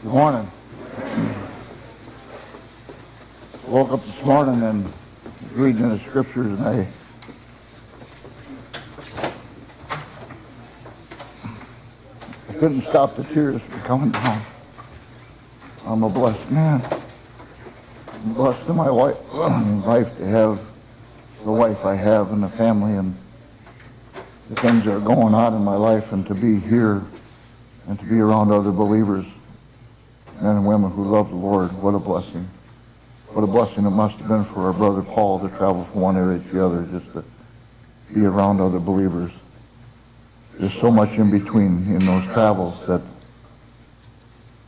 Good morning. Woke up this morning and reading the scriptures, and I couldn't stop the tears from coming down. I'm a blessed man. I'm blessed in my life to have the wife I have and the family and the things that are going on in my life, and to be here and to be around other believers, men and women who love the Lord. What a blessing. What a blessing it must have been for our brother Paul to travel from one area to the other, just to be around other believers. There's so much in between in those travels that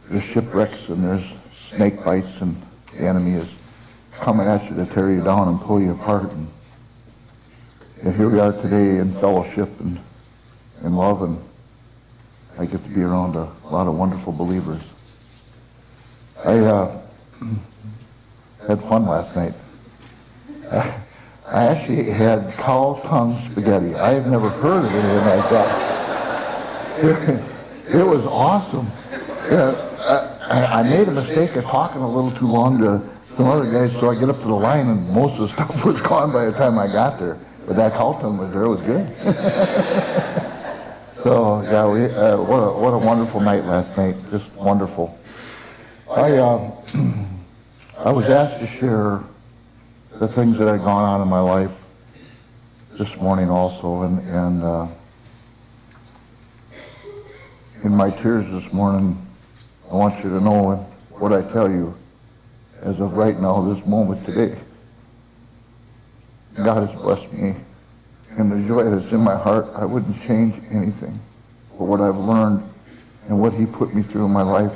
there's shipwrecks and there's snake bites, and the enemy is coming at you to tear you down and pull you apart. And here we are today in fellowship and in love, and I get to be around a lot of wonderful believers. I had fun last night. I actually had cow tongue spaghetti. I have never heard of anything like that. It was awesome. I made a mistake of talking a little too long to some other guys, so I get up to the line and most of the stuff was gone by the time I got there. But that cow tongue was there. It was good. So, yeah, what a wonderful night last night. Just wonderful. I was asked to share the things that had gone on in my life this morning also, and in my tears this morning, I want you to know what I tell you as of right now, this moment today. God has blessed me, and the joy that's in my heart, I wouldn't change anything for what I've learned and what He put me through in my life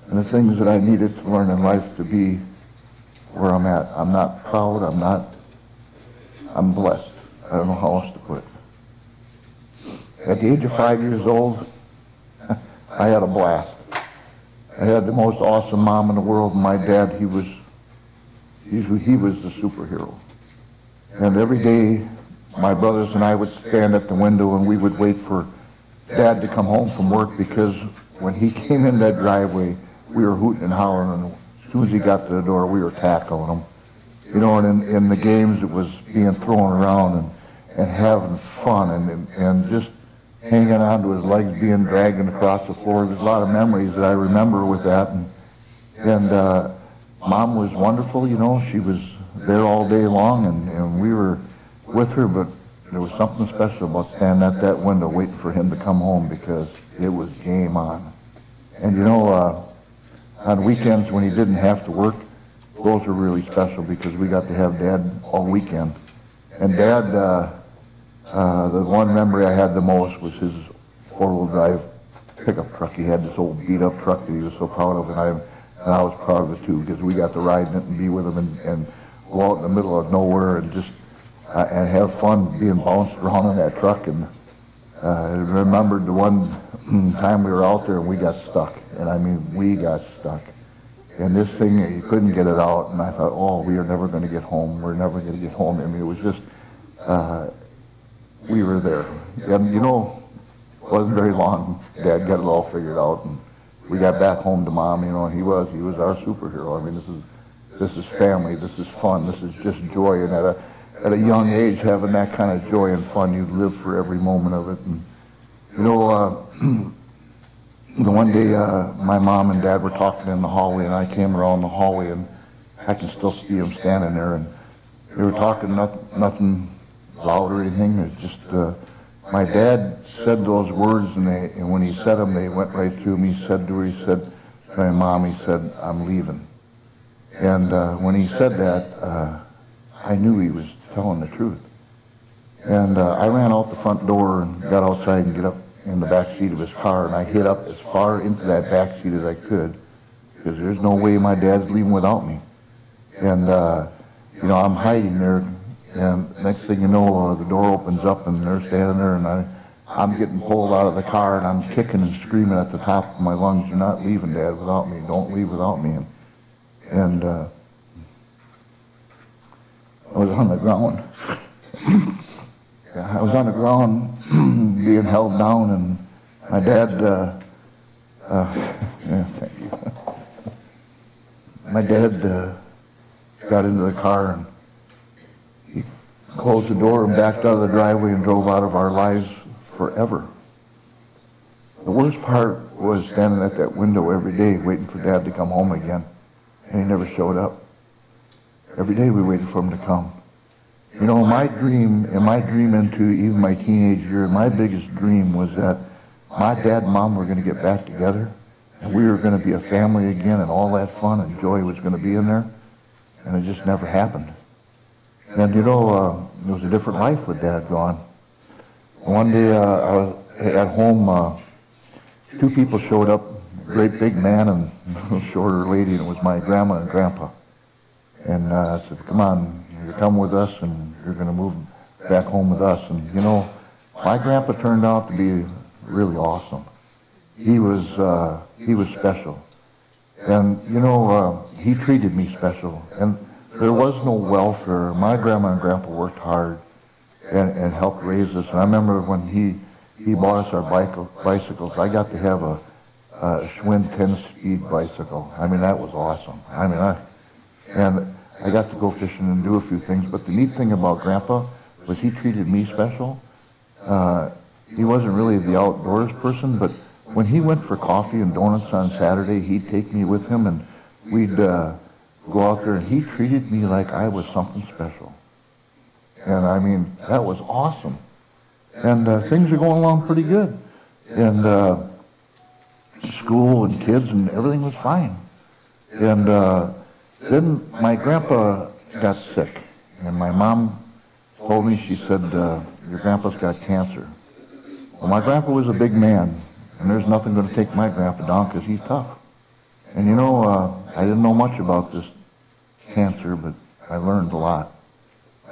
and the things that I needed to learn in life to be where I'm at. I'm not proud. I'm blessed. I don't know how else to put it. At the age of 5 years old, I had a blast. I had the most awesome mom in the world. My dad, he was the superhero. And every day, my brothers and I would stand at the window and we would wait for Dad to come home from work, because when he came in that driveway, we were hooting and hollering, and as soon as he got to the door, we were tackling him. You know, and in the games, it was being thrown around and having fun and just hanging onto his legs, being dragged across the floor. There's a lot of memories that I remember with that. And Mom was wonderful, you know. She was there all day long, and we were with her, but there was something special about standing at that window waiting for him to come home, because it was game on. And you know, on weekends when he didn't have to work, those were really special, because we got to have Dad all weekend. And Dad, the one memory I had the most was his four-wheel drive pickup truck. He had this old beat-up truck that he was so proud of, and I was proud of it too, because we got to ride in it and be with him and go out in the middle of nowhere and just and have fun being bounced around in that truck. And I remembered the one time we were out there and we got stuck. And I mean, we got stuck. And this thing, you couldn't get it out. And I thought, oh, we are never going to get home. We're never going to get home. I mean, it was just, we were there. And, you know, it wasn't very long. Dad got it all figured out. And we got back home to Mom, you know, and he was our superhero. I mean, this is family. This is fun. This is just joy. And at a young age, having that kind of joy and fun, you live for every moment of it. And, you know, the one day my mom and Dad were talking in the hallway, and I came around the hallway, and I can still see them standing there, and they were talking nothing loud or anything. It's just my dad said those words, and when he said them, they went right through me. He said to her, he said to my mom, he said, "I'm leaving." And when he said that, I knew he was telling the truth. And I ran out the front door and got outside and get up in the back seat of his car, and I hid up as far into that back seat as I could, because there's no way my dad's leaving without me. And you know, I'm hiding there, and next thing you know, the door opens up and they're standing there, and I'm getting pulled out of the car, and I'm kicking and screaming at the top of my lungs, "You're not leaving, Dad, without me. Don't leave without me." And I was on the ground. I was on the ground being held down, and my dad Yeah, thank you. My dad got into the car and he closed the door and backed out of the driveway and drove out of our lives forever. The worst part was standing at that window every day waiting for Dad to come home again, and he never showed up. Every day we waited for him to come. You know, my dream into even my teenage years, my biggest dream was that my dad and mom were going to get back together, and we were going to be a family again, and all that fun and joy was going to be in there, and it just never happened. And you know, it was a different life with Dad gone. One day I was at home, two people showed up, a great big man and a shorter lady, and it was my grandma and grandpa. And I said, come on, you come with us and you're going to move back home with us. And you know, my grandpa turned out to be really awesome. He was special. And you know, he treated me special. And there was no welfare. My grandma and grandpa worked hard and helped raise us. And I remember when he bought us our bicycles, I got to have a Schwinn 10-speed bicycle. I mean, that was awesome. I mean, I got to go fishing and do a few things. But the neat thing about Grandpa was he treated me special. He wasn't really the outdoors person, but when he went for coffee and donuts on Saturday, he'd take me with him, and we'd go out there, and he treated me like I was something special. And I mean, that was awesome. And things are going along pretty good. And school and kids and everything was fine. And then my grandpa got sick. And my mom told me, she said, your grandpa's got cancer. Well, my grandpa was a big man, and there's nothing going to take my grandpa down because he's tough. And you know, I didn't know much about this cancer, but I learned a lot.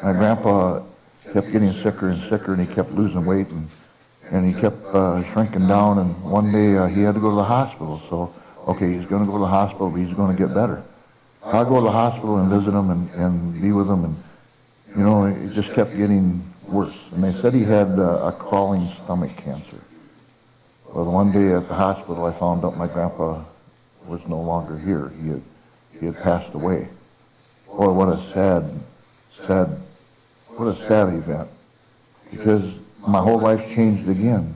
My grandpa kept getting sicker and sicker, and he kept losing weight, and he kept shrinking down, and one day he had to go to the hospital. So, okay, he's going to go to the hospital, but he's going to get better. I'll go to the hospital and visit him and be with him, and, you know, it just kept getting worse. And they said he had a crawling stomach cancer. Well, one day at the hospital, I found out my grandpa was no longer here. He had passed away. Boy, what a sad event. Because my whole life changed again.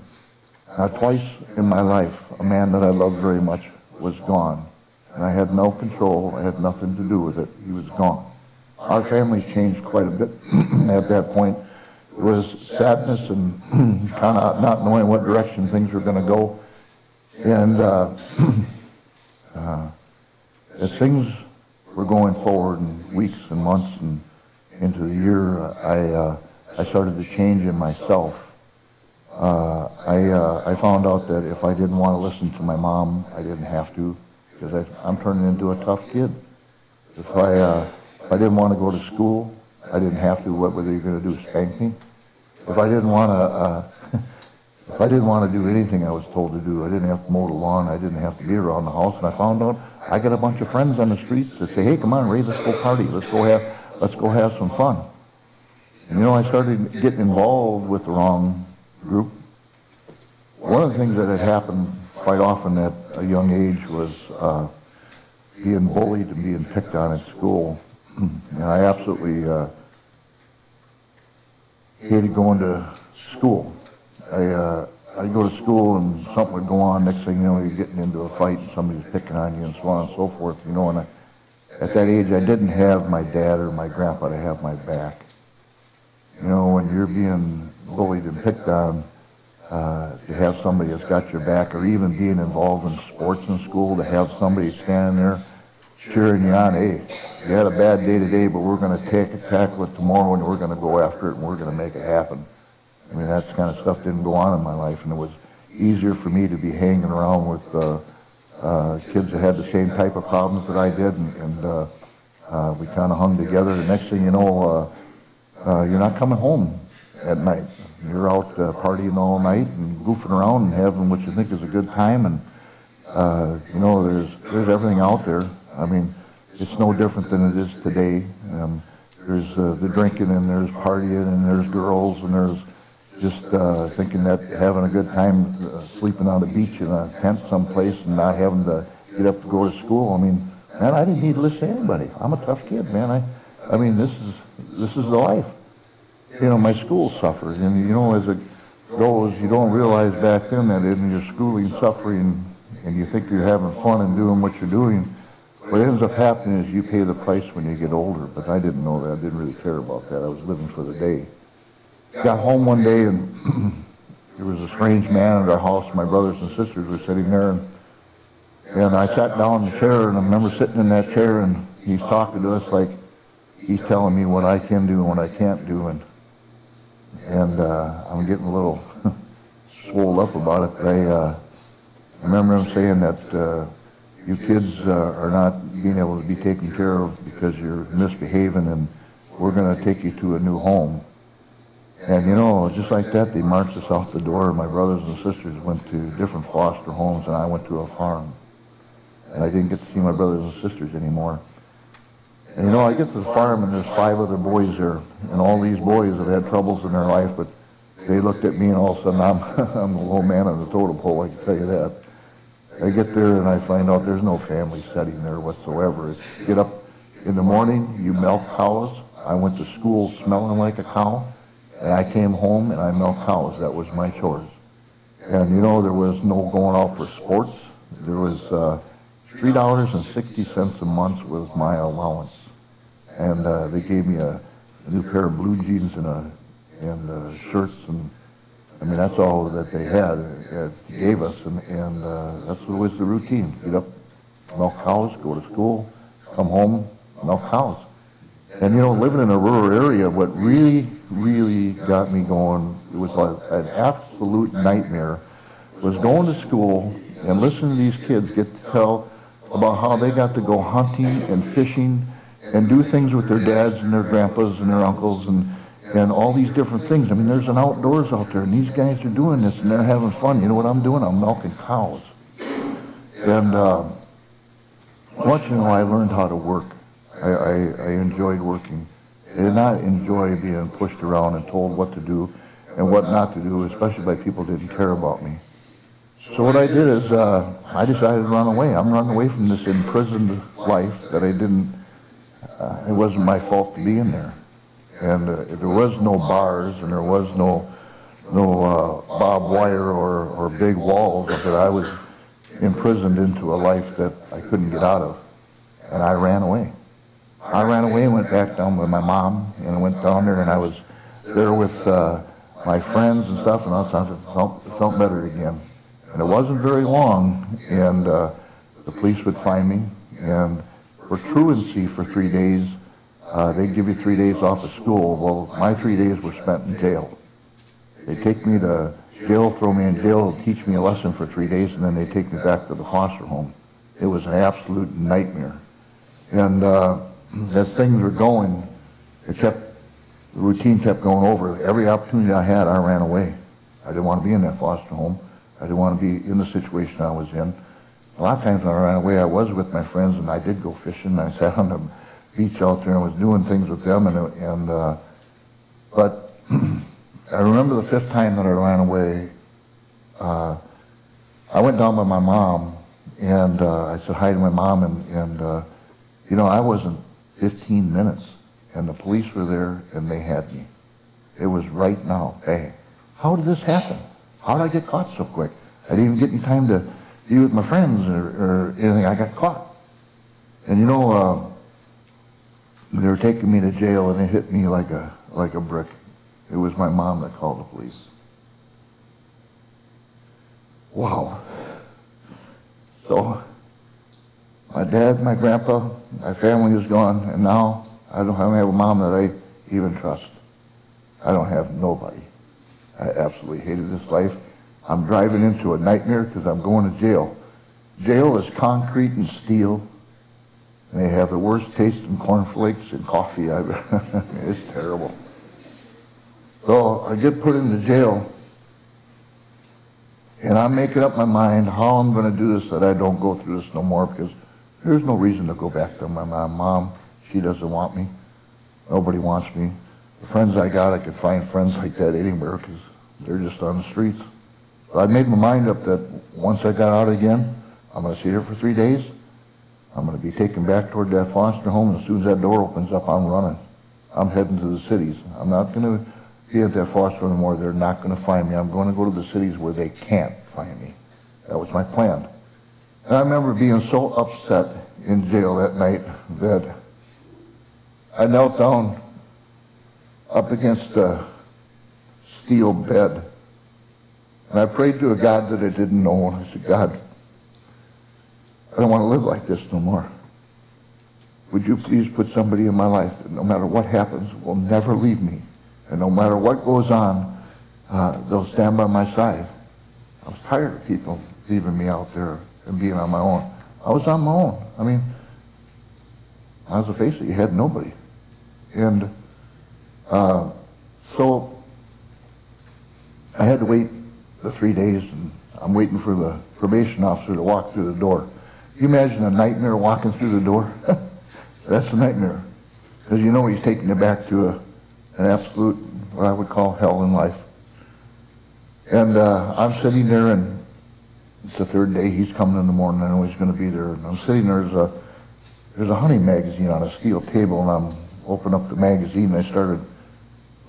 Now, twice in my life, a man that I loved very much was gone. And I had no control. I had nothing to do with it. He was gone. Our family changed quite a bit at that point. It was sadness and kind of not knowing what direction things were going to go. And as things were going forward in weeks and months and into the year, I started to change in myself. I found out that if I didn't want to listen to my mom, I didn't have to, because I'm turning into a tough kid. If I didn't want to go to school, I didn't have to. What were they going to do? Spank me? If I didn't want to do anything I was told to do, I didn't have to mow the lawn. I didn't have to be around the house. And I found out I got a bunch of friends on the streets that say, "Hey, come on, Ray, let's go party. Let's go have some fun." And you know, I started getting involved with the wrong group. One of the things that had happened quite often at a young age was being bullied and being picked on at school. And I absolutely hated going to school. I'd go to school and something would go on. Next thing you know, you're getting into a fight and somebody's picking on you and so on and so forth. You know, and at that age, I didn't have my dad or my grandpa to have my back. You know, when you're being bullied and picked on, to have somebody that's got your back, or even being involved in sports in school, to have somebody standing there cheering you on, "Hey, you had a bad day today, but we're going to tackle it tomorrow, and we're going to go after it, and we're going to make it happen." I mean, that kind of stuff didn't go on in my life, and it was easier for me to be hanging around with kids that had the same type of problems that I did, and we kind of hung together. The next thing you know, you're not coming home at night. You're out partying all night and goofing around and having what you think is a good time, and you know, there's everything out there. I mean, it's no different than it is today. There's the drinking, and there's partying, and there's girls, and there's just thinking that having a good time sleeping on the beach in a tent someplace and not having to get up to go to school. I mean, man, I didn't need to listen to anybody. I'm a tough kid, man. I mean, this is the life. You know, my school suffered, and you know, as it goes, you don't realize back then that in your schooling suffering, and you think you're having fun and doing what you're doing. What ends up happening is you pay the price when you get older. But I didn't know that. I didn't really care about that. I was living for the day. Got home one day, and there was a strange man at our house. My brothers and sisters were sitting there, and I sat down in the chair, and I remember sitting in that chair, and he's talking to us like he's telling me what I can do and what I can't do, and I'm getting a little swole up about it. I remember him saying that you kids are not being able to be taken care of because you're misbehaving, and we're going to take you to a new home. And you know, just like that, they marched us out the door. My brothers and sisters went to different foster homes, and I went to a farm. And I didn't get to see my brothers and sisters anymore. And you know, I get to the farm, and there's 5 other boys there, and all these boys have had troubles in their life, but they looked at me, and all of a sudden I'm the low man on the totem pole, I can tell you that. I get there, and I find out there's no family setting there whatsoever. It's get up in the morning, you milk cows. I went to school smelling like a cow, and I came home, and I milked cows. That was my chores. And you know, there was no going out for sports. There was $3.60 a month was my allowance. And they gave me a new pair of blue jeans and shirts, and I mean, that's all that they gave us, and that's what was the routine. Get up, milk cows, go to school, come home, milk cows. And you know, living in a rural area, what really, really got me going, it was like an absolute nightmare, was going to school and listening to these kids get to tell about how they got to go hunting and fishing and do things with their dads and their grandpas and their uncles and all these different things. I mean, there's an outdoors out there, and these guys are doing this, and they're having fun. You know what I'm doing? I'm milking cows. And once in a while, I learned how to work. I enjoyed working. I did not enjoy being pushed around and told what to do and what not to do, especially by people who didn't care about me. So what I did is I decided to run away. I'm running away from this imprisoned life that I didn't, it wasn't my fault to be in there. And there was no bars, and there was no barbed wire or big walls, that I was imprisoned into a life that I couldn't get out of. And I ran away. I ran away and went back down with my mom, and I went down there, and I was there with my friends and stuff, and all of a sudden it felt better again. And it wasn't very long, and the police would find me, and for truancy for 3 days, they'd give you 3 days off of school. Well, my 3 days were spent in jail. They'd take me to jail, throw me in jail, teach me a lesson for 3 days, and then they'd take me back to the foster home. It was an absolute nightmare. And as things were going, the routine kept going over. Every opportunity I had, I ran away. I didn't want to be in that foster home. I didn't want to be in the situation I was in. A lot of times when I ran away, I was with my friends, and I did go fishing. I sat on the beach out there and was doing things with them, but I remember the 5th time that I ran away, I went down with my mom, and I said hi to my mom, and you know, I wasn't 15 minutes, and the police were there, and they had me. It was right now, bang. How did this happen? How did I get caught so quick? I didn't even get any time to be with my friends or anything. I got caught. And you know, they were taking me to jail, and it hit me like a brick. It was my mom that called the police. Wow. So my dad, my grandpa, my family is gone, and now I don't have a mom that I even trust. I don't have nobody. I absolutely hated this life. I'm driving into a nightmare because I'm going to jail. Jail is concrete and steel. And they have the worst taste in cornflakes and coffee. It's terrible. So I get put into jail, and I'm making up my mind how I'm going to do this, that I don't go through this no more, because there's no reason to go back to my mom. Mom, she doesn't want me. Nobody wants me. The friends I got, I could find friends like that anywhere, because They're just on the streets. So I made my mind up that once I got out again, I'm going to stay here for 3 days. I'm going to be taken back toward that foster home, and as soon as that door opens up, I'm running. I'm heading to the cities. I'm not going to be at that foster home anymore. They're not going to find me. I'm going to go to the cities where they can't find me. That was my plan. And I remember being so upset in jail that night that I knelt down up against a steel bed. And I prayed to a God that I didn't know. And I said, God, I don't want to live like this no more. Would you please put somebody in my life that no matter what happens will never leave me. And no matter what goes on, they'll stand by my side. I was tired of people leaving me out there and being on my own. I was on my own. I mean, I was a face that you had nobody. And so I had to wait the 3 days, and I'm waiting for the probation officer to walk through the door. Can you imagine a nightmare walking through the door? That's a nightmare. Because you know he's taking you back to an absolute, what I would call hell in life. And I'm sitting there, and it's the third day. He's coming in the morning. I know he's going to be there. And I'm sitting there. There's a hunting magazine on a steel table, and I'm opening up the magazine, and I started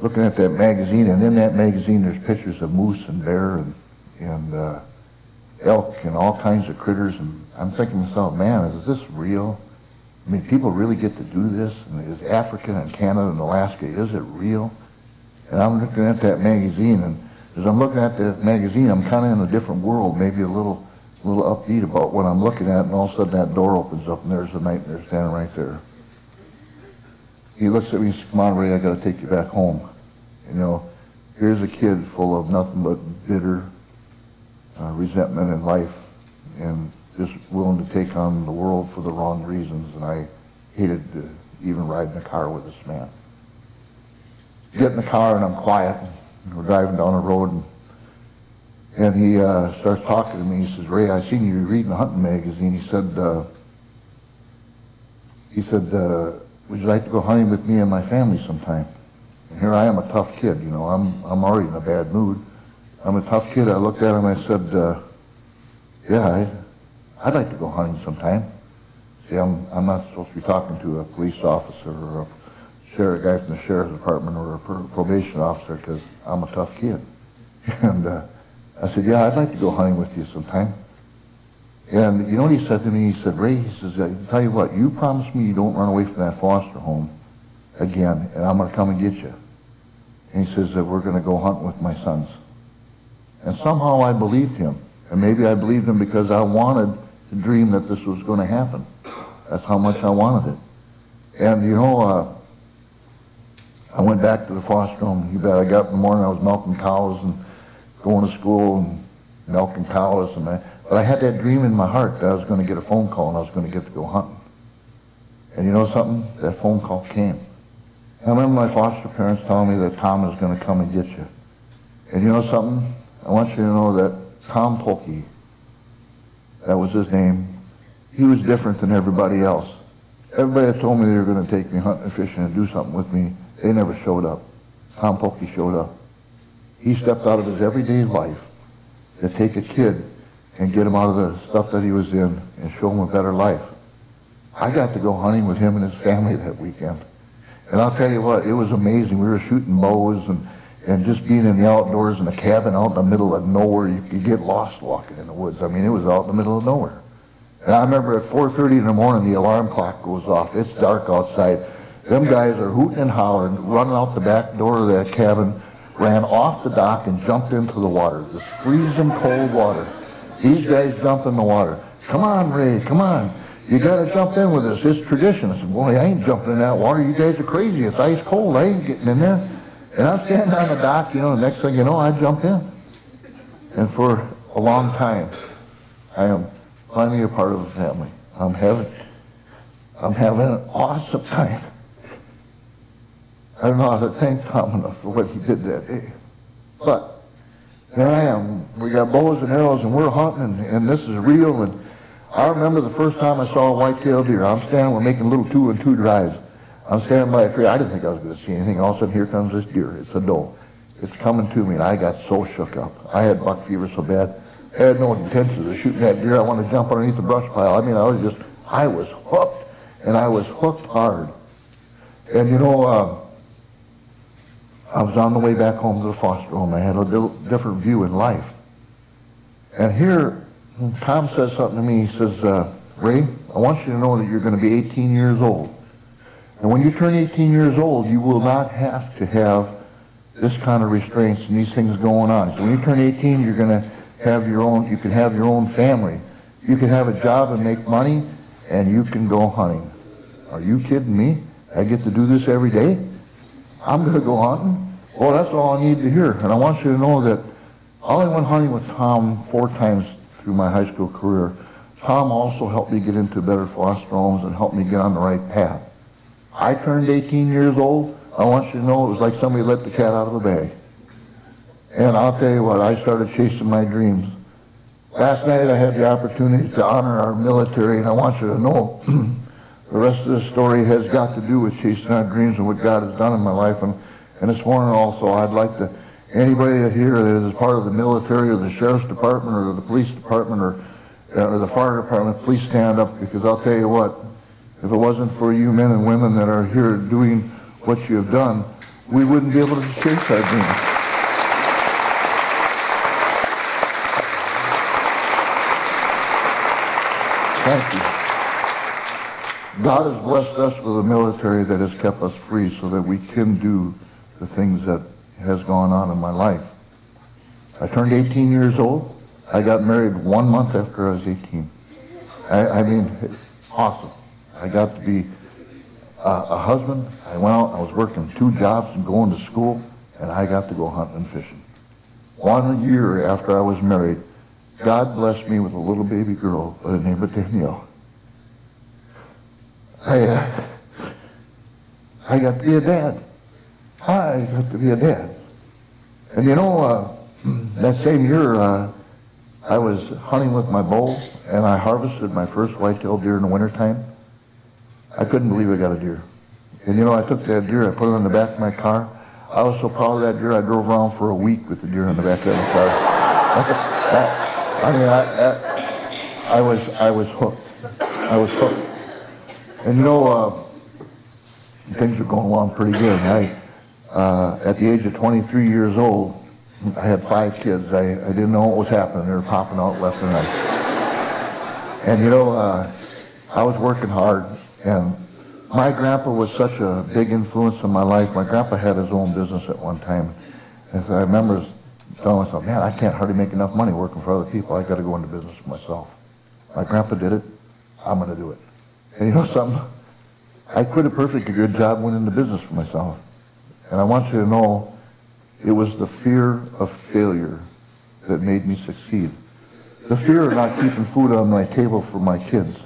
looking at that magazine, and in that magazine there's pictures of moose and bear and elk and all kinds of critters, and I'm thinking to myself, man, is this real? I mean, people really get to do this? And is Africa and Canada and Alaska, is it real? And I'm looking at that magazine, and as I'm looking at that magazine, I'm kind of in a different world, maybe a little upbeat about what I'm looking at, and all of a sudden that door opens up, and there's a nightmare standing right there. He looks at me and says, come on, Ray, I got to take you back home. You know, here's a kid full of nothing but bitter resentment in life and just willing to take on the world for the wrong reasons, and I hated to even ride in the car with this man. Get in the car, and I'm quiet, and we're driving down the road, and he starts talking to me. He says, Ray, I seen you reading a hunting magazine. He said, would you like to go hunting with me and my family sometime? And here I am, a tough kid, you know. I'm already in a bad mood. I'm a tough kid. I looked at him and I said, yeah, I'd like to go hunting sometime. See, I'm not supposed to be talking to a police officer or a guy from the sheriff's department or a probation officer because I'm a tough kid. And I said, yeah, I'd like to go hunting with you sometime. And you know what he said to me? He said, Ray, he says, I tell you what, you promise me you don't run away from that foster home again, and I'm going to come and get you. And he says that we're going to go hunting with my sons. And somehow I believed him. And maybe I believed him because I wanted to dream that this was going to happen. That's how much I wanted it. And you know, I went back to the foster home. You bet I got up in the morning, I was milking cows and going to school and milking cows. But I had that dream in my heart that I was going to get a phone call and I was going to get to go hunting. And you know something? That phone call came. I remember my foster parents telling me that Tom is going to come and get you. And you know something? I want you to know that Tom Polkey, that was his name, he was different than everybody else. Everybody that told me they were going to take me hunting and fishing and do something with me, they never showed up. Tom Polkey showed up. He stepped out of his everyday life to take a kid and get him out of the stuff that he was in and show him a better life. I got to go hunting with him and his family that weekend. And I'll tell you what, it was amazing. We were shooting bows and just being in the outdoors in a cabin out in the middle of nowhere. You could get lost walking in the woods. I mean, it was out in the middle of nowhere. And I remember at 4:30 in the morning, the alarm clock goes off. It's dark outside. Them guys are hooting and hollering, running out the back door of that cabin, ran off the dock and jumped into the water, this freezing cold water. These guys jumped in the water. Come on, Ray, come on. You got to jump in with us. It's tradition. I said, boy, I ain't jumping in that water. You guys are crazy. It's ice cold. I ain't getting in there. And I'm standing on the dock, you know, the next thing you know, I jump in. And for a long time, I am finally a part of the family. I'm having an awesome time. I don't know how to thank Tom enough for what he did that day. But here I am. We got bows and arrows, and we're hunting, and this is real. And I remember the first time I saw a white-tailed deer. I'm standing, we're making little 2-and-2 drives. I'm standing by a tree. I didn't think I was going to see anything. All of a sudden, here comes this deer. It's a doe. it's coming to me, and I got so shook up. I had buck fever so bad. I had no intentions of shooting that deer. I wanted to jump underneath the brush pile. I mean, I was hooked, and I was hooked hard. And you know, I was on the way back home to the foster home. I had a different view in life. And here, Tom says something to me. He says, Ray, I want you to know that you're going to be 18 years old. And when you turn 18 years old, you will not have to have this kind of restraints and these things going on. So when you turn 18, you're going to have your own, you can have your own family. You can have a job and make money, and you can go hunting. Are you kidding me? I get to do this every day? I'm going to go hunting? Well, that's all I need to hear. And I want you to know that I only went hunting with Tom 4 times through my high school career. Tom also helped me get into better foster homes and helped me get on the right path. I turned 18 years old. I want you to know it was like somebody let the cat out of the bag. And I'll tell you what, I started chasing my dreams. Last night I had the opportunity to honor our military, and I want you to know the rest of the story has got to do with chasing our dreams and what God has done in my life. And this morning also, I'd like to, anybody here that is part of the military or the sheriff's department or the police department or the fire department, please stand up, because I'll tell you what, if it wasn't for you men and women that are here doing what you have done, we wouldn't be able to chase our dreams. Thank you. God has blessed us with a military that has kept us free so that we can do the things that has gone on in my life. I turned 18 years old. I got married 1 month after I was 18. I mean, it's awesome. I got to be a husband. I went out, I was working 2 jobs and going to school, and I got to go hunting and fishing. 1 year after I was married, God blessed me with a little baby girl by the name of Danielle. I got to be a dad. I got to be a dad. And you know, that same year, I was hunting with my bow, and I harvested my first white-tailed deer in the wintertime. I couldn't believe I got a deer. And you know, I took that deer, I put it in the back of my car. I was so proud of that deer, I drove around for a week with the deer in the back of my car. I was hooked. I was hooked. And you know, things are going along pretty good. At the age of 23 years old, I had 5 kids. I didn't know what was happening. They were popping out left and right. And you know, I was working hard, and my grandpa was such a big influence in my life. My grandpa had his own business at one time. And so I remember telling myself, man, I can't hardly make enough money working for other people. I got to go into business for myself. My grandpa did it. I'm going to do it. And you know something? I quit a perfectly good job, went into business for myself. And I want you to know, it was the fear of failure that made me succeed. The fear of not keeping food on my table for my kids.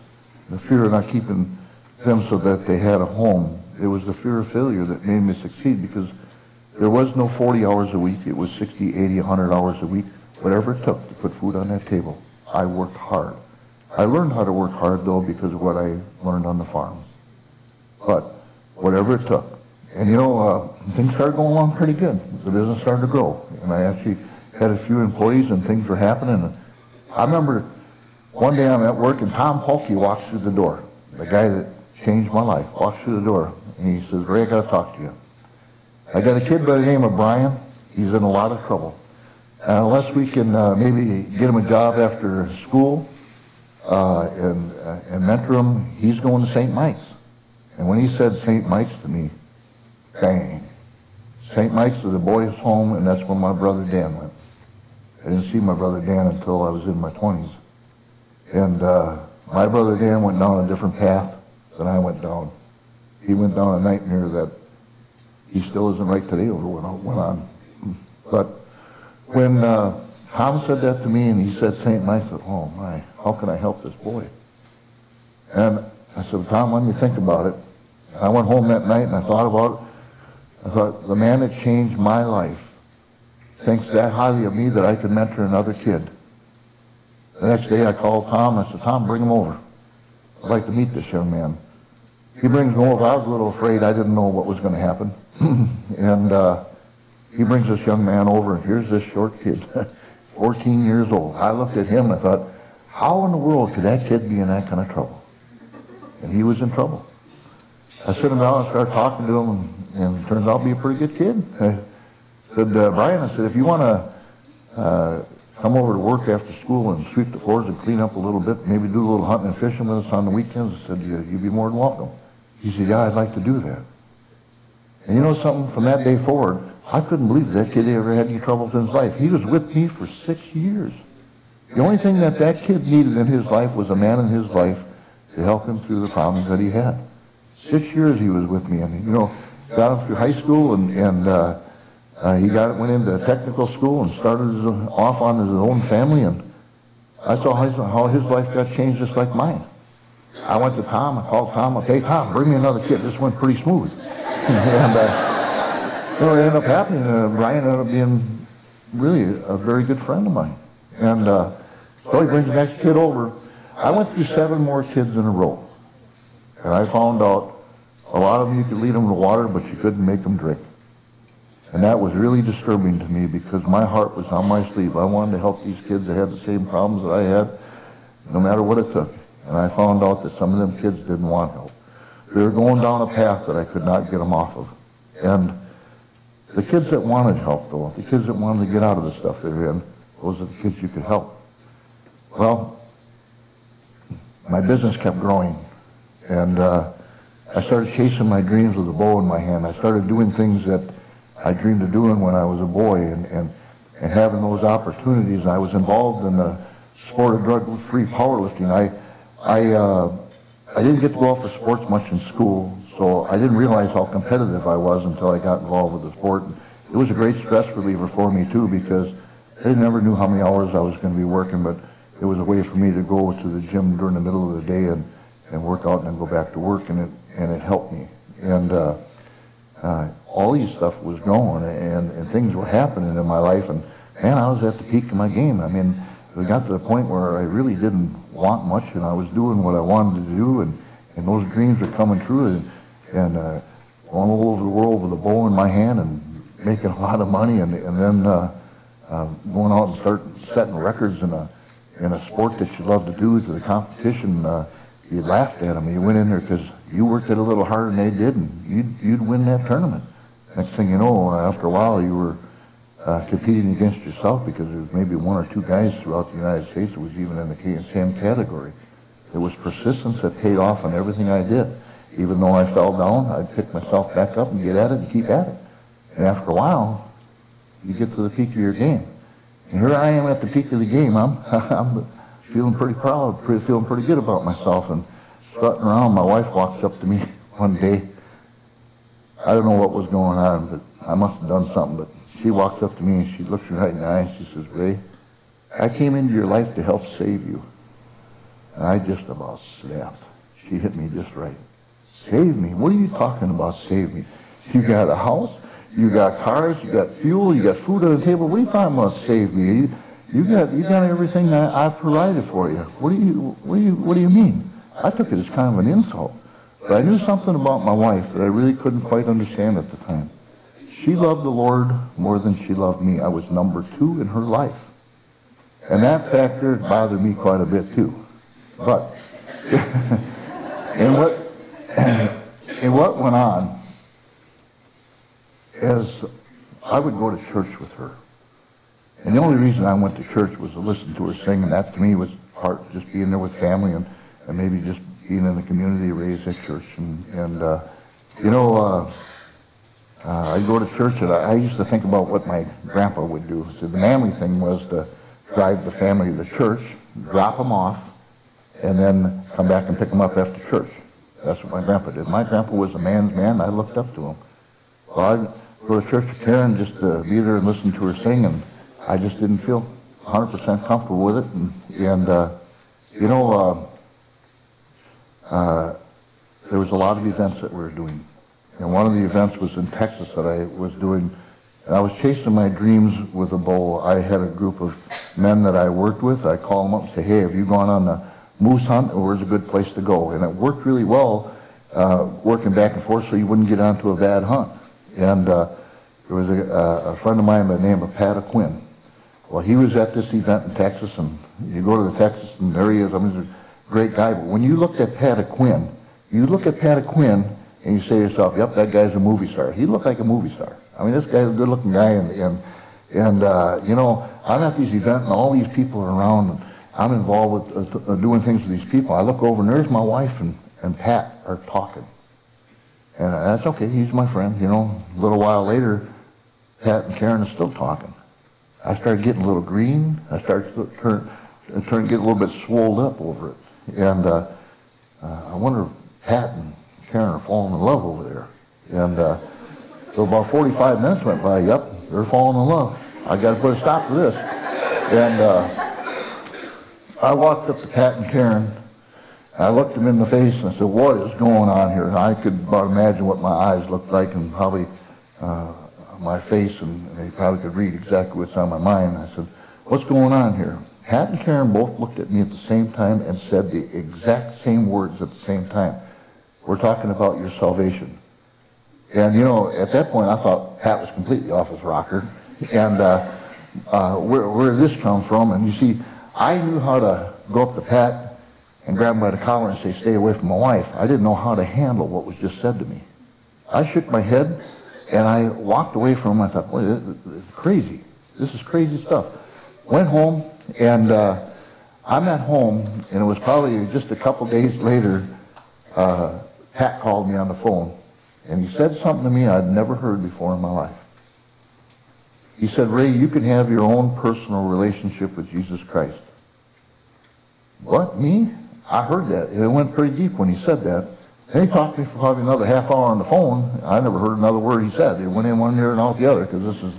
The fear of not keeping them so that they had a home. It was the fear of failure that made me succeed, because there was no 40 hours a week. It was 60, 80, 100 hours a week. Whatever it took to put food on that table, I worked hard. I learned how to work hard, though, because of what I learned on the farm. But whatever it took. And you know, things started going along pretty good. The business started to grow. And I actually had a few employees, and things were happening. And I remember one day I'm at work, and Tom Polke walks through the door. The guy that changed my life walks through the door, and he says, Ray, I got to talk to you. I got a kid by the name of Brian. He's in a lot of trouble. Unless we can maybe get him a job after school and mentor him, he's going to St. Mike's. And when he said St. Mike's to me, bang. St. Mike's is a boys' home, and that's where my brother Dan went. I didn't see my brother Dan until I was in my 20s. And my brother Dan went down a different path than I went down. He went down a nightmare that he still isn't right today over what went on. But when Tom said that to me, and he said St. Mike's, I said, oh my, how can I help this boy? And I said, Tom, let me think about it. And I went home that night and I thought about it. I thought, the man that changed my life thinks that highly of me that I could mentor another kid. The next day I called Tom. I said, Tom, bring him over. I'd like to meet this young man. He brings him over. I was a little afraid. I didn't know what was going to happen. And He brings this young man over, and here's this short kid, 14 years old. I looked at him and I thought, how in the world could that kid be in that kind of trouble? And he was in trouble. I sit him down and start talking to him, and it turns out to be a pretty good kid. I said, Brian, I said, if you want to come over to work after school and sweep the floors and clean up a little bit, maybe do a little hunting and fishing with us on the weekends, I said, you'd be more than welcome. He said, yeah, I'd like to do that. And you know something, from that day forward, I couldn't believe that kid ever had any troubles in his life. He was with me for 6 years. The only thing that kid needed in his life was a man in his life to help him through the problems that he had. 6 years he was with me, and you know, got him through high school, and he went into technical school and started off on his own family, and I saw how his life got changed just like mine. I went to Tom, I called Tom, okay, Tom, bring me another kid. This went pretty smooth. And you know, it ended up happening. Brian ended up being really a very good friend of mine. And so he brings the next kid over. I went through 7 more kids in a row. And I found out a lot of them you could lead them to water, but you couldn't make them drink. And that was really disturbing to me because my heart was on my sleeve. I wanted to help these kids that had the same problems that I had, no matter what it took. And I found out that some of them kids didn't want help. They were going down a path that I could not get them off of. And the kids that wanted help, though, the kids that wanted to get out of the stuff they were in, those are the kids you could help. Well, my business kept growing, and I started chasing my dreams with a bow in my hand. I started doing things that I dreamed of doing when I was a boy, and having those opportunities. I was involved in the sport of drug-free powerlifting. I didn't get to go out for sports much in school, so I didn't realize how competitive I was until I got involved with the sport. It was a great stress reliever for me, too, because I never knew how many hours I was going to be working, but it was a way for me to go to the gym during the middle of the day and work out and then go back to work, and it helped me. And all these stuff was going, and things were happening in my life, and man, I was at the peak of my game. I mean, it got to the point where I really didn't want much, and I was doing what I wanted to do, and those dreams were coming true, and going all over the world with a bow in my hand and making a lot of money, and then going out and start setting records in a sport that you love to do, to the competition. You laughed at them. You went in there because you worked it a little harder than they did, and you'd win that tournament. Next thing you know, after a while, you were competing against yourself, because there was maybe 1 or 2 guys throughout the United States that was even in the same category. It was persistence that paid off on everything I did. Even though I fell down, I'd pick myself back up and get at it and keep at it. And after a while, you get to the peak of your game. And here I am at the peak of the game. I'm feeling pretty proud, feeling pretty good about myself, and strutting around. My wife walks up to me one day. I don't know what was going on, but I must have done something, but she walks up to me and she looks me right in the eye and she says, Ray, I came into your life to help save you. And I just about snapped. She hit me just right. Save me? What are you talking about, save me? You got a house, you got cars, you got fuel, you got food on the table. What are you talking about, save me? You got everything that I've provided for you. What do you mean? I took it as kind of an insult. But I knew something about my wife that I really couldn't quite understand at the time. She loved the Lord more than she loved me. I was number 2 in her life. And that factor bothered me quite a bit too. But and what went on is I would go to church with her. And the only reason I went to church was to listen to her sing, and that to me was part of just being there with family and maybe just being in the community raised at church. I'd go to church, and I used to think about what my grandpa would do. So the manly thing was to drive the family to church, drop them off, and then come back and pick them up after church. That's what my grandpa did. My grandpa was a man's man. I looked up to him. Well, I'd go to church with Karen just to be there and listen to her sing, and I just didn't feel 100% comfortable with it. There was a lot of events that we were doing. And one of the events was in Texas that I was doing. And I was chasing my dreams with a bow. I had a group of men that I worked with. I call them up and say, hey, have you gone on a moose hunt, or where's a good place to go? And it worked really well, working back and forth so you wouldn't get onto a bad hunt. And There was a friend of mine by the name of Pat Quinn. Well, he was at this event in Texas, and you go to the Texas, and there he is. I mean, he's a great guy. But when you looked at Pat Quinn, you look at Pat Quinn, and you say to yourself, yep, that guy's a movie star. He looked like a movie star. I mean, this guy's a good-looking guy, and you know, I'm at these events, and all these people are around, and I'm involved with doing things with these people. I look over, and there's my wife and Pat are talking. And that's okay, he's my friend, you know. A little while later, Pat and Karen are still talking. I started getting a little green. I started to turn to get a little bit swelled up over it. And I wonder if Pat and Karen are falling in love over there. And so about 45 minutes went by. Yep, they're falling in love. I got to put a stop to this. And I walked up to Pat and Karen. I looked them in the face and I said, what is going on here? And I could about imagine what my eyes looked like and probably my face, and they probably could read exactly what's on my mind. I said, what's going on here? Pat and Karen both looked at me at the same time and said the exact same words at the same time. We're talking about your salvation. And, you know, at that point I thought Pat was completely off his rocker. And where did this come from? And you see, I knew how to go up to Pat and grab him by the collar and say, stay away from my wife. I didn't know how to handle what was just said to me. I shook my head and I walked away from him. I thought, boy, this is crazy. This is crazy stuff. Went home, and I'm at home, and it was probably just a couple days later, Pat called me on the phone, and he said something to me I'd never heard before in my life. He said, Ray, you can have your own personal relationship with Jesus Christ. What, me? I heard that. It went pretty deep when he said that. And he talked to me for probably another half hour on the phone. I never heard another word he said. It went in one ear and out the other, because this is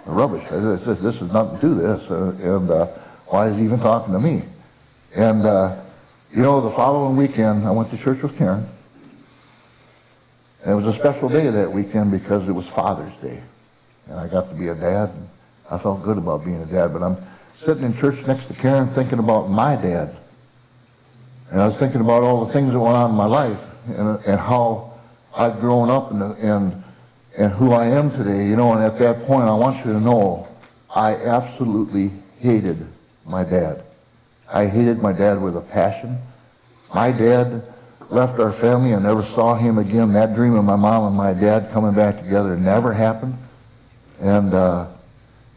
rubbish. This is nothing to this. And why is he even talking to me? And, you know, the following weekend, I went to church with Karen. And it was a special day that weekend because it was Father's Day. And I got to be a dad. And I felt good about being a dad. But I'm sitting in church next to Karen thinking about my dad. And I was thinking about all the things that went on in my life. And how I've grown up and who I am today, you know. And at that point, I want you to know, I absolutely hated my dad. I hated my dad with a passion. My dad left our family. I never saw him again. That dream of my mom and my dad coming back together never happened. And,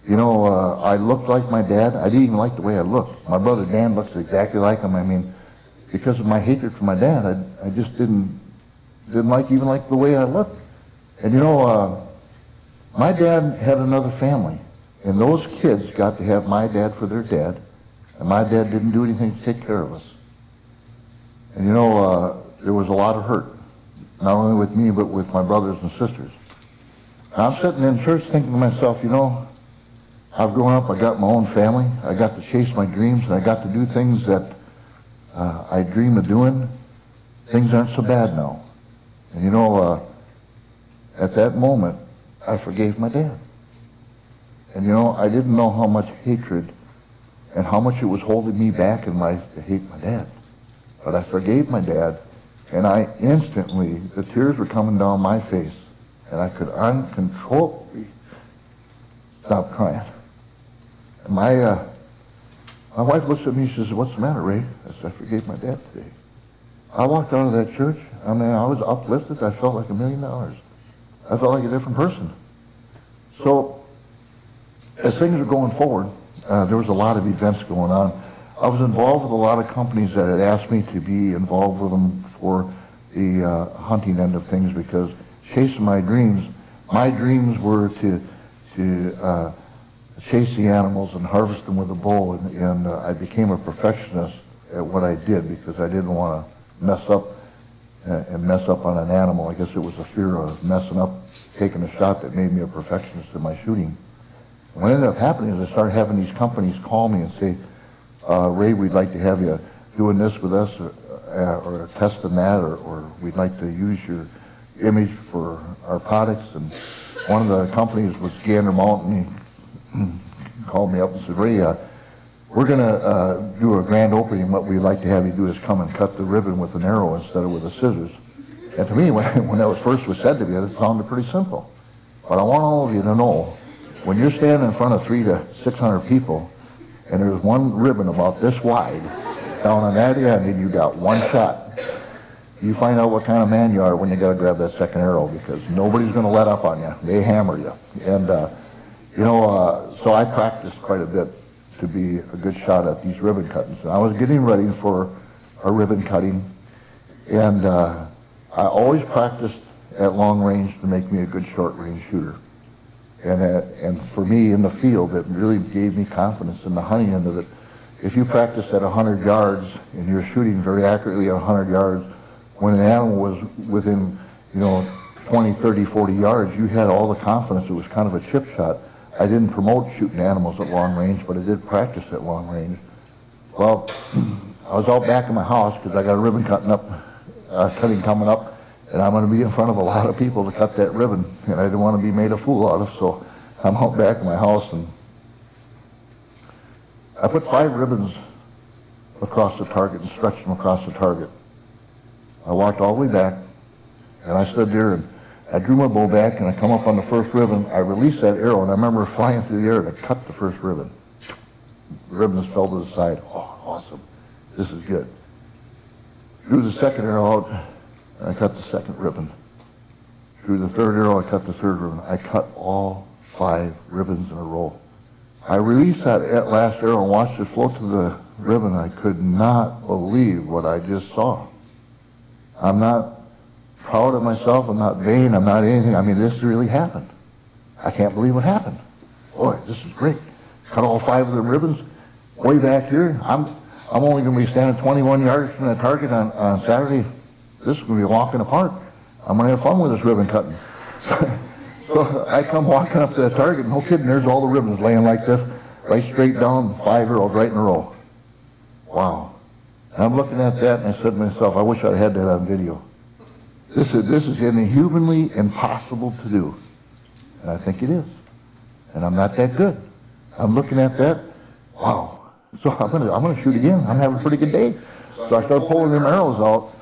you know, I looked like my dad. I didn't even like the way I looked. My brother Dan looks exactly like him. I mean, because of my hatred for my dad, I just didn't like the way I looked. And you know, my dad had another family, and those kids got to have my dad for their dad, and my dad didn't do anything to take care of us. And you know, there was a lot of hurt, not only with me, but with my brothers and sisters. And I'm sitting in church thinking to myself, you know, I've grown up, I got my own family, I got to chase my dreams, and I got to do things that I dream of doing. Things aren't so bad now. And you know, at that moment, I forgave my dad. And you know, I didn't know how much hatred and how much it was holding me back in life to hate my dad. But I forgave my dad, and I instantly, the tears were coming down my face, and I could uncontrollably stop crying. And my wife looks at me, she says, what's the matter, Ray? I said, I forgave my dad today. I walked out of that church, I mean, I was uplifted. I felt like $1 million. I felt like a different person. So, as things were going forward, there was a lot of events going on. I was involved with a lot of companies that had asked me to be involved with them for the hunting end of things, because chasing my dreams were to chase the animals and harvest them with a bow, and I became a perfectionist at what I did because I didn't want to mess up on an animal. I guess it was a fear of messing up, taking a shot that made me a perfectionist in my shooting. And what ended up happening is I started having these companies call me and say, Ray, we'd like to have you doing this with us, or testing that, or we'd like to use your image for our products. And one of the companies was Gander Mountain. He called me up and said, Ray, we're going to do a grand opening. What we'd like to have you do is come and cut the ribbon with an arrow instead of with the scissors. And to me, when that was first was said to me, it sounded pretty simple. But I want all of you to know, when you're standing in front of 300 to 600 people, and there's one ribbon about this wide down on that end, and you got one shot, you find out what kind of man you are when you got to grab that second arrow, because nobody's going to let up on you. They hammer you. And, so I practiced quite a bit to be a good shot at these ribbon cuttings. And I was getting ready for a ribbon cutting, and I always practiced at long range to make me a good short range shooter. And for me in the field, it really gave me confidence in the hunting end of it. If you practice at 100 yards and you're shooting very accurately at 100 yards, when an animal was within, 20, 30, 40 yards, you had all the confidence. It was kind of a chip shot. I didn't promote shooting animals at long range, but I did practice at long range. Well, I was out back in my house because I got a ribbon cutting coming up, and I'm going to be in front of a lot of people to cut that ribbon, and I didn't want to be made a fool out of, so I'm out back in my house, and I put 5 ribbons across the target and stretched them across the target. I walked all the way back, and I stood there, and I drew my bow back, and I come up on the first ribbon. I released that arrow, and I remember flying through the air, and I cut the first ribbon. The ribbons fell to the side. Oh, awesome. This is good. Drew the second arrow out, and I cut the second ribbon. Drew the third arrow, I cut the third ribbon. I cut all 5 ribbons in a row. I released that last arrow and watched it float to the ribbon. I could not believe what I just saw. I'm not proud of myself. I'm not vain. I'm not anything. I mean, this really happened. I can't believe what happened. Boy, this is great. Cut all 5 of the ribbons way back here. I'm only going to be standing 21 yards from the target on Saturday. This is going to be a walk in the park. I'm going to have fun with this ribbon cutting. So I come walking up to the target, no kidding, there's all the ribbons laying like this, right straight down, 5 arrows right in a row. Wow. And I'm looking at that, and I said to myself, I wish I had that on video. This is inhumanly impossible to do. And I think it is. And I'm not that good. I'm looking at that, wow. So I'm gonna shoot again. I'm having a pretty good day. So I started pulling them arrows out.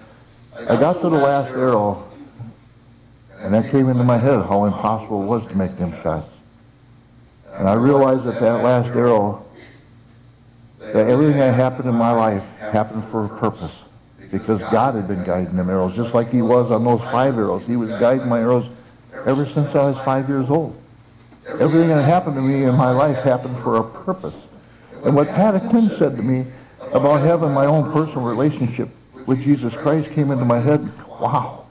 I got to the last arrow, and that came into my head how impossible it was to make them shots. And I realized that last arrow, that everything that happened in my life happened for a purpose, because God had been guiding them arrows, just like He was on those 5 arrows. He was guiding my arrows ever since I was 5 years old. Everything that happened to me in my life happened for a purpose. And what Pat Quinn said to me about having my own personal relationship with Jesus Christ came into my head. Wow.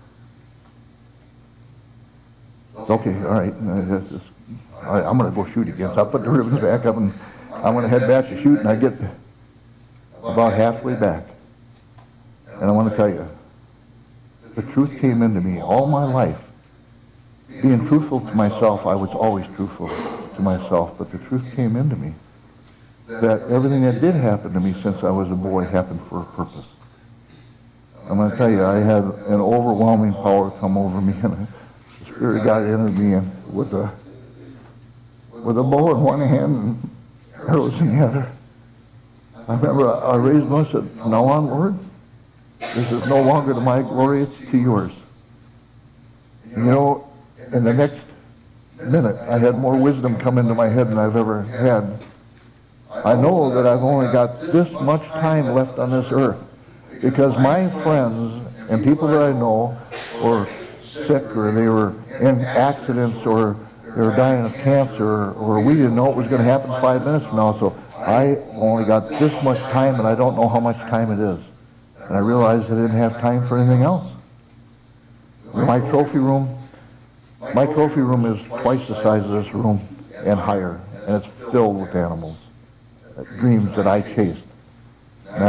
Okay, all right. I'm going to go shoot again. So I put the ribbons back up, and I'm going to head back to shoot, and I get about halfway back. And I want to tell you, the truth came into me all my life. Being truthful to myself, I was always truthful to myself, but the truth came into me that everything that did happen to me since I was a boy happened for a purpose. I'm going to tell you, I had an overwhelming power come over me, and the Spirit of God entered me in with a bow in one hand and arrows in the other. I remember I raised my voice and said, "From now on, Lord, this is no longer to my glory, it's to yours." You know, in the next minute, I had more wisdom come into my head than I've ever had. I know that I've only got this much time left on this earth, because my friends and people that I know were sick, or they were in accidents, or they were dying of cancer, or we didn't know it was going to happen 5 minutes from now. So I only got this much time, and I don't know how much time it is. And I realized I didn't have time for anything else. My trophy room is twice the size of this room and higher, and it's filled with animals, dreams that I chased. And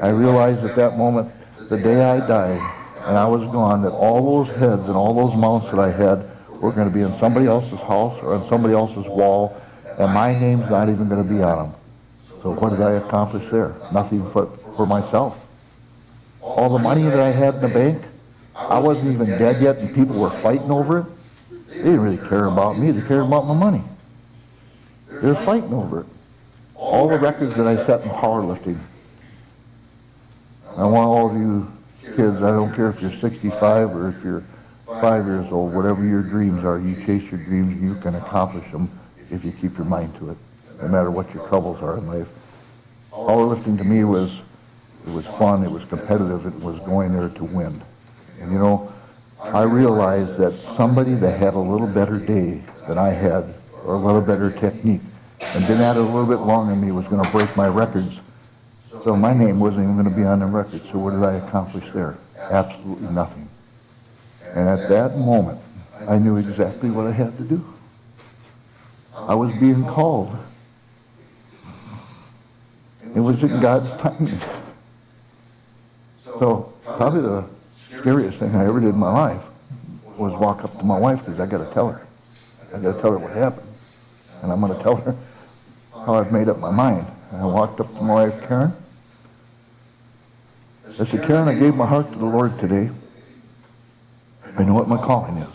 I realized at that moment, the day I died and I was gone, that all those heads and all those mounts that I had were going to be in somebody else's house or on somebody else's wall, and my name's not even going to be on them. So what did I accomplish there? Nothing for myself. All the money that I had in the bank, I wasn't even dead yet, and people were fighting over it. They didn't really care about me. They cared about my money. They were fighting over it. All the records that I set in powerlifting. I want all of you kids, I don't care if you're 65 or if you're 5 years old, whatever your dreams are, you chase your dreams and you can accomplish them if you keep your mind to it, no matter what your troubles are in life. Powerlifting to me was fun, it was competitive, it was going there to win. And you know, I realized that somebody that had a little better day than I had, or a little better technique, and been at it a little bit longer than me, was going to break my records. So my name wasn't even going to be on the record. So what did I accomplish there? Absolutely nothing. And at that moment, I knew exactly what I had to do. I was being called. It was in God's timing. So probably the scariest thing I ever did in my life was walk up to my wife, because I got to tell her. I got to tell her what happened. And I'm going to tell her how I've made up my mind. And I walked up to my wife, Karen. I said, Karen, I gave my heart to the Lord today. I know what my calling is.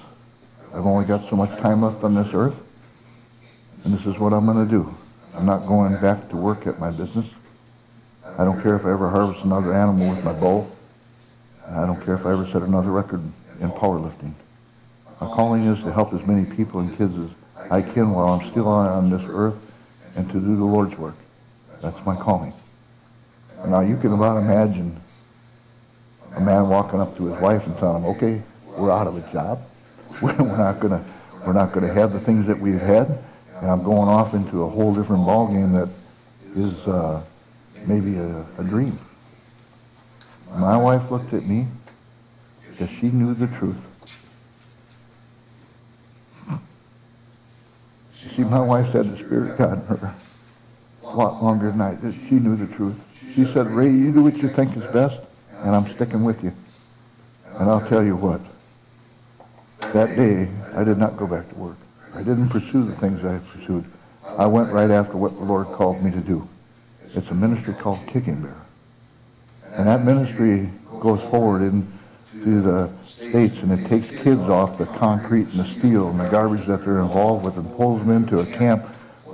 I've only got so much time left on this earth, and this is what I'm going to do. I'm not going back to work at my business. I don't care if I ever harvest another animal with my bow. I don't care if I ever set another record in powerlifting. My calling is to help as many people and kids as I can while I'm still on this earth, and to do the Lord's work. That's my calling. Now you can about imagine a man walking up to his wife and telling him, okay, we're out of a job. We're not gonna have the things that we've had, and I'm going off into a whole different ballgame that is maybe a dream. My wife looked at me because she knew the truth. See, my wife had the Spirit of God in her a lot longer than I did. She knew the truth. She said, Ray, you do what you think is best, and I'm sticking with you. And I'll tell you what, that day, I did not go back to work. I didn't pursue the things I had pursued. I went right after what the Lord called me to do. It's a ministry called Kicking Bear. And that ministry goes forward into the States, and it takes kids off the concrete and the steel and the garbage that they're involved with, and pulls them into a camp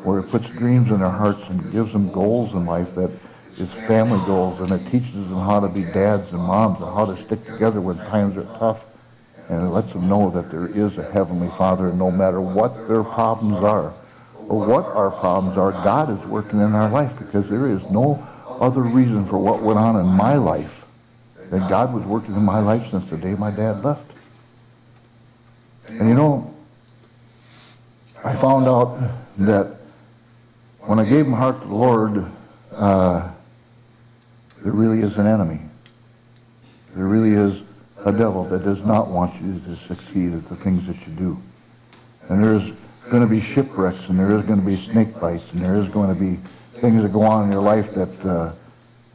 where it puts dreams in their hearts and gives them goals in life that is family goals, and it teaches them how to be dads and moms and how to stick together when times are tough, and it lets them know that there is a Heavenly Father, and no matter what their problems are or what our problems are, God is working in our life, because there is no other reason for what went on in my life than God was working in my life since the day my dad left. And you know, I found out that when I gave my heart to the Lord, there really is an enemy. There really is a devil that does not want you to succeed at the things that you do. And there's going to be shipwrecks, and there is going to be snake bites, and there is going to be things that go on in your life that,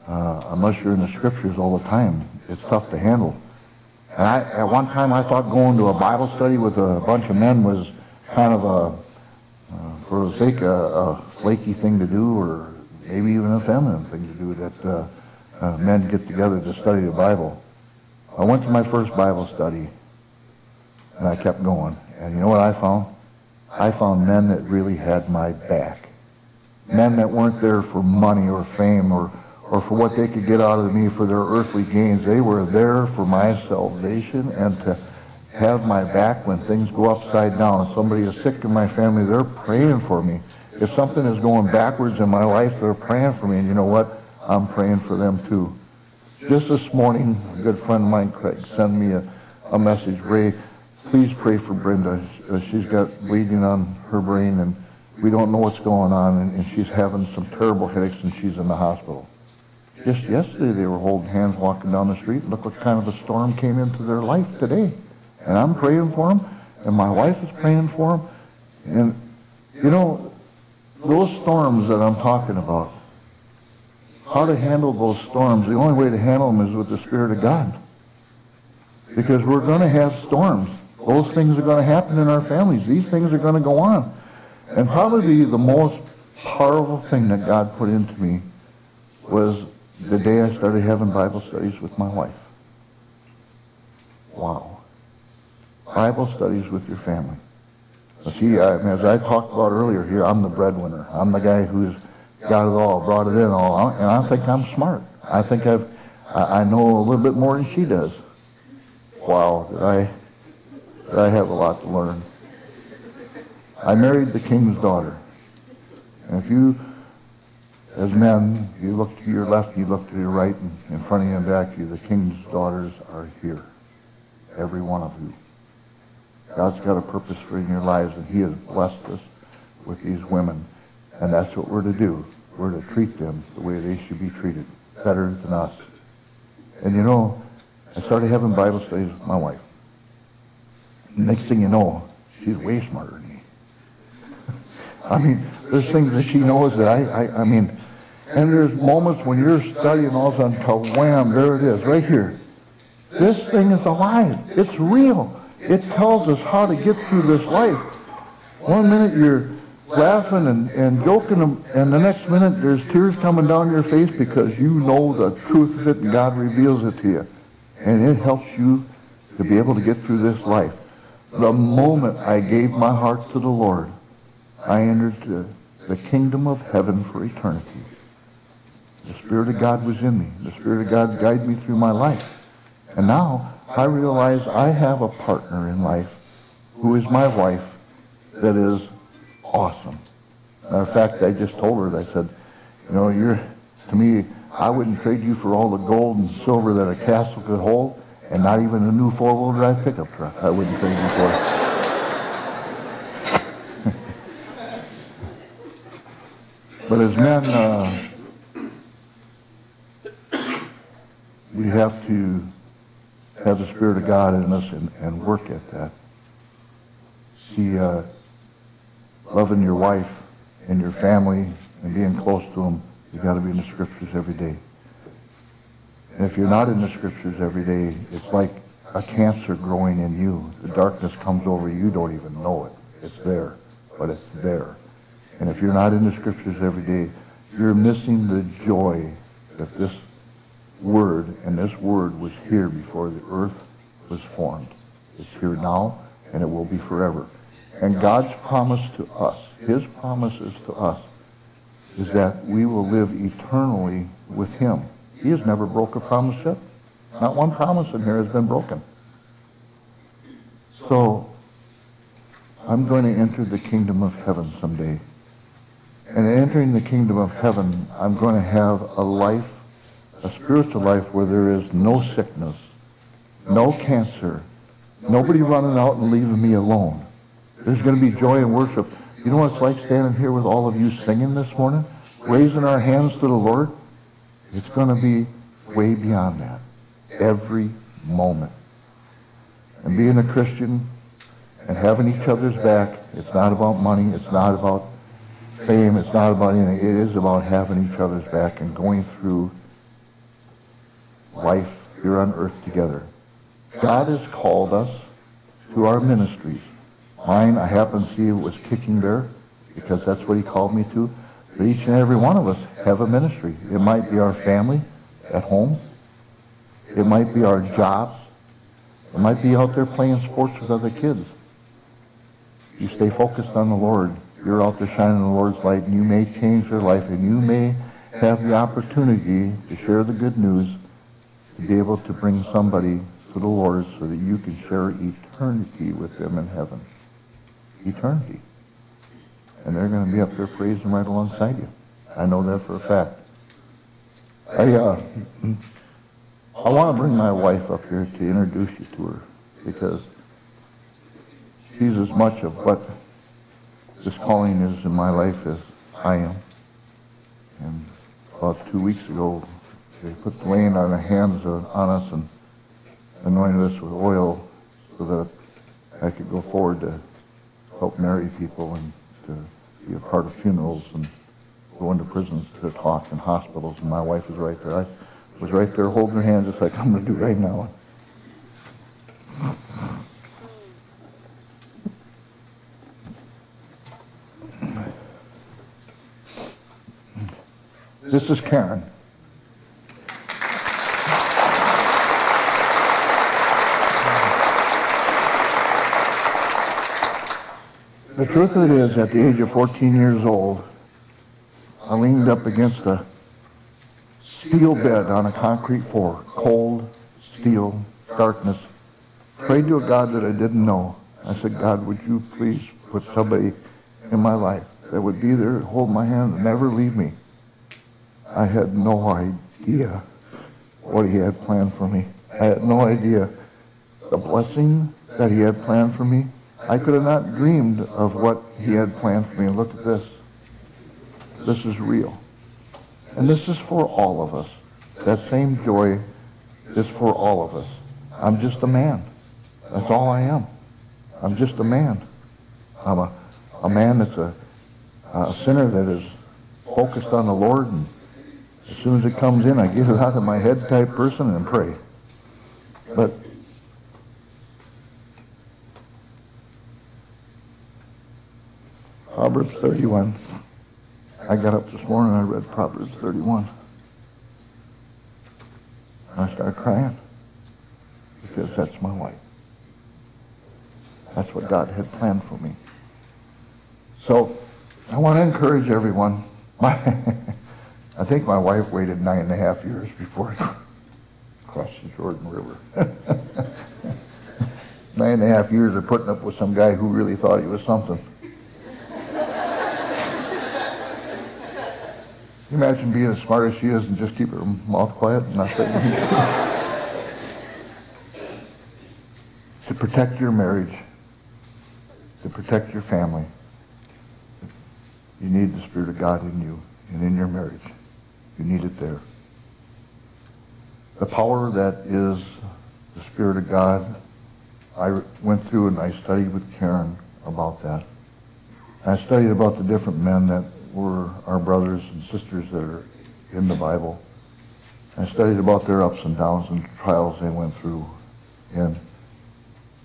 unless you're in the Scriptures all the time, it's tough to handle. And at one time I thought going to a Bible study with a bunch of men was kind of for the sake a flaky thing to do, or maybe even a feminine thing to do, that men get together to study the Bible. I went to my first Bible study, and I kept going. And you know what I found? I found men that really had my back. Men that weren't there for money or fame or for what they could get out of me for their earthly gains. They were there for my salvation and to have my back when things go upside down. If somebody is sick in my family, they're praying for me. If something is going backwards in my life, they're praying for me. And you know what? I'm praying for them too. Just this morning, a good friend of mine, Craig, sent me a message. Ray, please pray for Brenda. She's got bleeding on her brain, and we don't know what's going on, and she's having some terrible headaches, and she's in the hospital. Just yesterday, they were holding hands walking down the street. Look what kind of a storm came into their life today. And I'm praying for them, and my wife is praying for them. And, you know, those storms that I'm talking about, how to handle those storms, the only way to handle them is with the Spirit of God. Because we're going to have storms. Those things are going to happen in our families. These things are going to go on. And probably the most powerful thing that God put into me was the day I started having Bible studies with my wife. Wow. Bible studies with your family. Now see, as I talked about earlier here, I'm the breadwinner. I'm the guy who's got it all, brought it in all, and I think I'm smart. I think I know a little bit more than she does. Wow, that I have a lot to learn. I married the king's daughter. And if you, as men, you look to your left, you look to your right, and in front of you and back of you, the king's daughters are here. Every one of you. God's got a purpose for in your lives, and he has blessed us with these women. And that's what we're to do. We're to treat them the way they should be treated, better than us. And you know, I started having Bible studies with my wife. Next thing you know, she's way smarter than me. I mean, there's things that she knows that I mean, and there's moments when you're studying all of a sudden, wham, there it is, right here. This thing is alive. It's real. It tells us how to get through this life. One minute you're laughing and joking, and the next minute there's tears coming down your face because you know the truth of it and God reveals it to you. And it helps you to be able to get through this life. The moment I gave my heart to the Lord, I entered the kingdom of heaven for eternity. The Spirit of God was in me. The Spirit of God guided me through my life. And now I realize I have a partner in life who is my wife that is awesome. Matter of fact, I just told her, I said, you know, to me, I wouldn't trade you for all the gold and silver that a castle could hold, and not even a new four-wheel drive pickup truck. I wouldn't trade you for it. But as men, we have to have the Spirit of God in us and work at that. See, loving your wife and your family and being close to them, you've got to be in the Scriptures every day. And if you're not in the Scriptures every day, it's like a cancer growing in you. The darkness comes over you, you don't even know it. It's there, but it's there. And if you're not in the Scriptures every day, you're missing the joy that this Word, and this Word was here before the earth was formed. It's here now, and it will be forever. And God's promise to us, his promises to us, is that we will live eternally with him. He has never broke a promise yet. Not one promise in here has been broken. So, I'm going to enter the kingdom of heaven someday. And entering the kingdom of heaven, I'm going to have a life, a spiritual life where there is no sickness, no cancer, nobody running out and leaving me alone. There's going to be joy and worship. You know what it's like standing here with all of you singing this morning? Raising our hands to the Lord? It's going to be way beyond that. Every moment. And being a Christian and having each other's back, it's not about money, it's not about fame, it's not about anything. It is about having each other's back and going through life here on earth together. God has called us to our ministries. Mine, I happen to see it was Kicking Bear, because that's what he called me to. But each and every one of us have a ministry. It might be our family at home. It might be our jobs. It might be out there playing sports with other kids. You stay focused on the Lord. You're out there shining the Lord's light, and you may change their life, and you may have the opportunity to share the good news, to be able to bring somebody to the Lord so that you can share eternity with them in heaven. Eternity. And they're going to be up there praising right alongside you. I know that for a fact. I want to bring my wife up here to introduce you to her, because she's as much of what this calling is in my life as I am. And about 2 weeks ago, they put the laying on their hands on us and anointed us with oil so that I could go forward to help marry people and to be a part of funerals and go into prisons to talk in hospitals. And my wife was right there. I was right there holding her hand just like I'm going to do right now. This is Karen. The truth of it is, at the age of 14 years old, I leaned up against a steel bed on a concrete floor, cold, steel, darkness, prayed to a God that I didn't know. I said, God, would you please put somebody in my life that would be there, hold my hand, and never leave me. I had no idea what he had planned for me. I had no idea the blessing that he had planned for me. I could have not dreamed of what he had planned for me. And look at this. This is real. And this is for all of us. That same joy is for all of us. I'm just a man. That's all I am. I'm just a man. I'm a man that's a sinner that is focused on the Lord, and as soon as it comes in, I get it out of my head type person and pray. But Proverbs 31. I got up this morning and I read Proverbs 31. And I started crying because that's my life. That's what God had planned for me. So I want to encourage everyone. I think my wife waited 9.5 years before I crossed the Jordan River. 9.5 years of putting up with some guy who really thought he was something. Can you imagine being as smart as she is and just keep her mouth quiet and not say anything? To protect your marriage, to protect your family, you need the Spirit of God in you and in your marriage. You need it there. The power that is the Spirit of God, I went through and I studied with Karen about that. I studied about the different men that were our brothers and sisters that are in the Bible. I studied about their ups and downs and trials they went through. And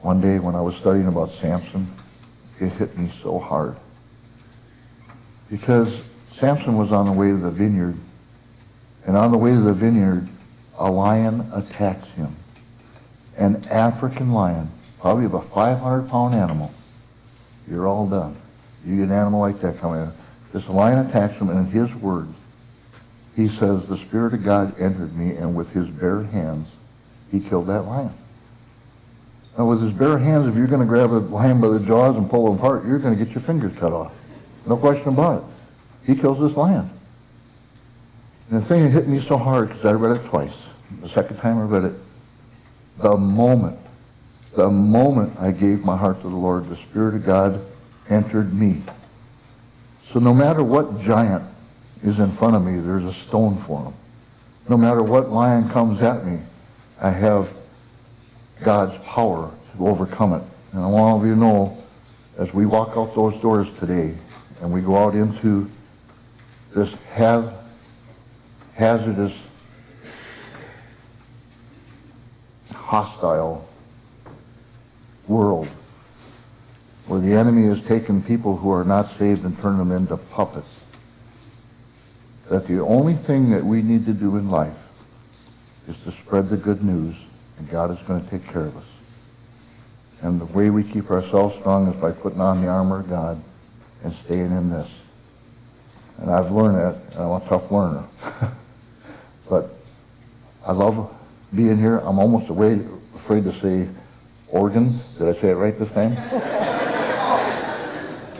one day when I was studying about Samson, it hit me so hard. Because Samson was on the way to the vineyard, and on the way to the vineyard, a lion attacks him. An African lion, probably of a 500-pound animal. You're all done. You get an animal like that coming in. This lion attacks him, and in his words, he says, the Spirit of God entered me, and with his bare hands, he killed that lion. Now, with his bare hands, if you're going to grab a lion by the jaws and pull him apart, you're going to get your fingers cut off. No question about it. He kills this lion. And the thing that hit me so hard, because I read it twice. The second time I read it, the moment I gave my heart to the Lord, the Spirit of God entered me. So no matter what giant is in front of me, there's a stone for him. No matter what lion comes at me, I have God's power to overcome it. And I want all of you to know, as we walk out those doors today, and we go out into this hazardous, hostile world, where the enemy has taken people who are not saved and turned them into puppets, that the only thing that we need to do in life is to spread the good news, and God is going to take care of us. And the way we keep ourselves strong is by putting on the armor of God and staying in this. And I've learned that, and I'm a tough learner. But I love being here. I'm almost afraid to say Oregon. Did I say it right this time?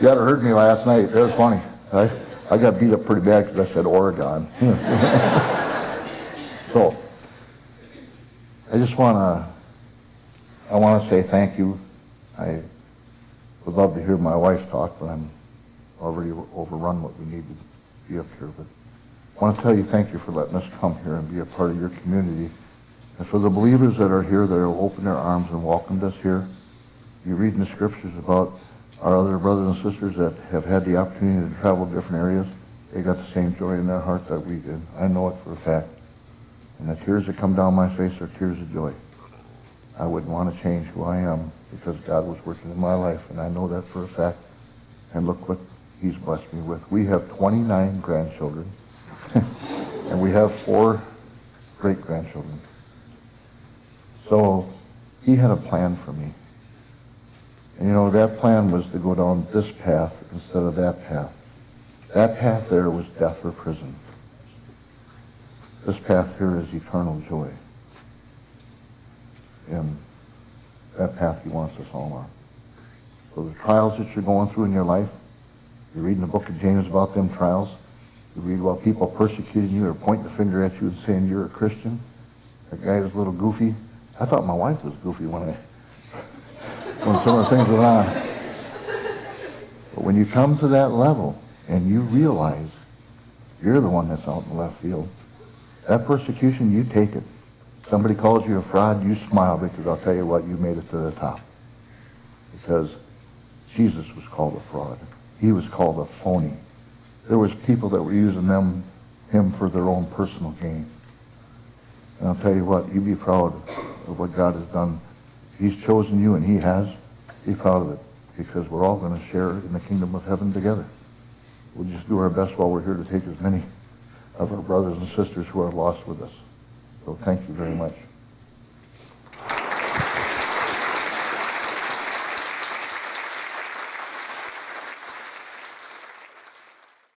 You ought to heard me last night. That was funny. I got beat up pretty bad because I said Oregon. So, I want to say thank you. I would love to hear my wife talk, but I'm already overrun what we need to be up here. But I want to tell you thank you for letting us come here and be a part of your community. And for the believers that are here that will open their arms and welcomed us here, you read in the scriptures about our other brothers and sisters that have had the opportunity to travel to different areas. They got the same joy in their heart that we did. I know it for a fact. And the tears that come down my face are tears of joy. I wouldn't want to change who I am because God was working in my life, and I know that for a fact. And look what he's blessed me with. We have 29 grandchildren, and we have 4 great-grandchildren. So he had a plan for me. And you know, that plan was to go down this path instead of that path. That path there was death or prison. This path here is eternal joy. And that path he wants us all on. So the trials that you're going through in your life, you read in the book of James about them trials. You read about people persecuting you or pointing the finger at you and saying you're a Christian. That guy was a little goofy. I thought my wife was goofy when some of the things were on. But when you come to that level and you realize you're the one that's out in the left field, that persecution, you take it. Somebody calls you a fraud, you smile, because I'll tell you what, you made it to the top. Because Jesus was called a fraud. He was called a phony. There was people that were using him for their own personal gain. And I'll tell you what, you be proud of what God has done. He's chosen you, and he has. Be proud of it, because we're all going to share in the kingdom of heaven together. We'll just do our best while we're here to take as many of our brothers and sisters who are lost with us. So thank you very much.